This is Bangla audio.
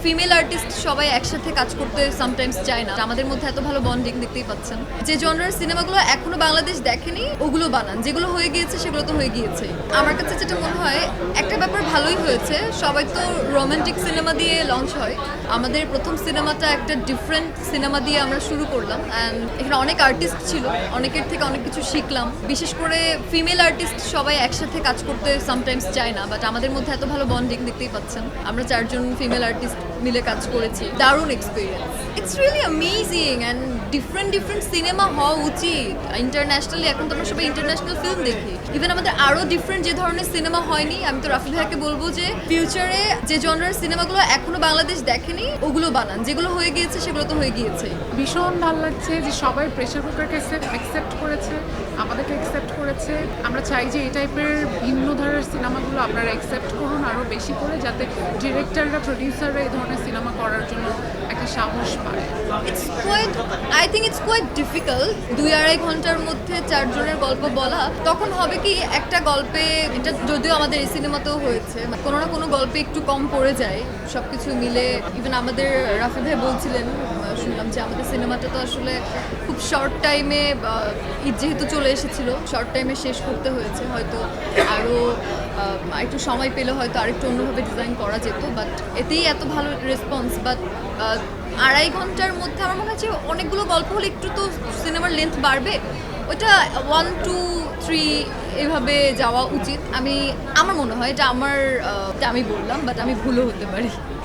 ফিমেল আর্টিস্ট সবাই একসাথে কাজ করতে সামটাইমস চায় না। আমাদের মধ্যে এত ভালো বন্ডিং দেখতেই পাচ্ছেন। যে জনরার সিনেমাগুলো এখনো বাংলাদেশ দেখেনি ওগুলো বানান, যেগুলো হয়ে গিয়েছে সেগুলো তো হয়ে গিয়েছে। আমার কাছে যেটা মনে হয় একটা ব্যাপার ভালোই হয়েছে, সবাই তো রোমান্টিক সিনেমা দিয়ে লঞ্চ হয়। আমাদের প্রথম সিনেমাটা একটা ডিফারেন্ট সিনেমা দিয়ে আমরা শুরু করলাম অ্যান্ড এখানে অনেক আর্টিস্ট ছিল, অনেকের থেকে অনেক কিছু শিখলাম। বিশেষ করে ফিমেল আর্টিস্ট সবাই একসাথে কাজ করতে সামটাইমস চায় না, বাট আমাদের মধ্যে এত ভালো বন্ডিং দেখতেই পাচ্ছেন। আমরা 4 জন ফিমেল আর্টিস্ট মিলে কাজ করেছি, দারুণ experience. It's really amazing and different cinema হওয়া উচিত। ইন্টারন্যাশনালি এখন তো আমরা সবাই ইন্টারন্যাশনাল ফিল্ম দেখি, ইভেন আমাদের আরও ডিফারেন্ট যে ধরনের সিনেমা হয়নি। আমি তো রাফি ভাইকে বলবো যে ফিউচারে যে জনরার সিনেমাগুলো এখনো বাংলাদেশ দেখেনি ওগুলো বানান, যেগুলো হয়ে গিয়েছে সেগুলো তো হয়ে গিয়েছে। ভীষণ ভালো লাগছে যে সবাই প্রেশার কুকারকে অ্যাকসেপ্ট করেছে, আমাদেরকে অ্যাকসেপ্ট করেছে। আমরা চাই যে এই টাইপের ভিন্ন ধারার সিনেমাগুলো আপনারা অ্যাকসেপ্ট করুন আরও বেশি করে, যাতে ডিরেক্টররা প্রডিউসাররা এই ধরনের সিনেমা করার জন্য একটা সাহস পায়। I think it's quite difficult 2-2.5 ঘন্টার মধ্যে 4 জনের গল্প বলা। তখন হবে কি একটা গল্পে, এটা যদিও আমাদের এই সিনেমাতেও হয়েছে, কোনো না কোনো গল্পে একটু কম পড়ে যায় সব কিছু মিলে। ইভেন আমাদের রাফি ভাই বলছিলেন, শুনলাম যে আমাদের সিনেমাটা তো আসলে খুব শর্ট টাইমে, ঈদ যেহেতু চলে এসেছিলো শর্ট টাইমে শেষ করতে হয়েছে। হয়তো আরও একটু সময় পেলে হয়তো আরেকটু অন্যভাবে ডিজাইন করা যেত, বাট এতেই এত ভালো রেসপন্স। বাট 2.5 ঘন্টার মধ্যে আমার মনে হচ্ছে অনেকগুলো গল্প হলে একটু তো সিনেমার লেন্থ বাড়বে, ওইটা 1, 2, 3 এভাবে যাওয়া উচিত। আমার মনে হয় এটা আমি বললাম, বাট আমি ভুলও হতে পারি।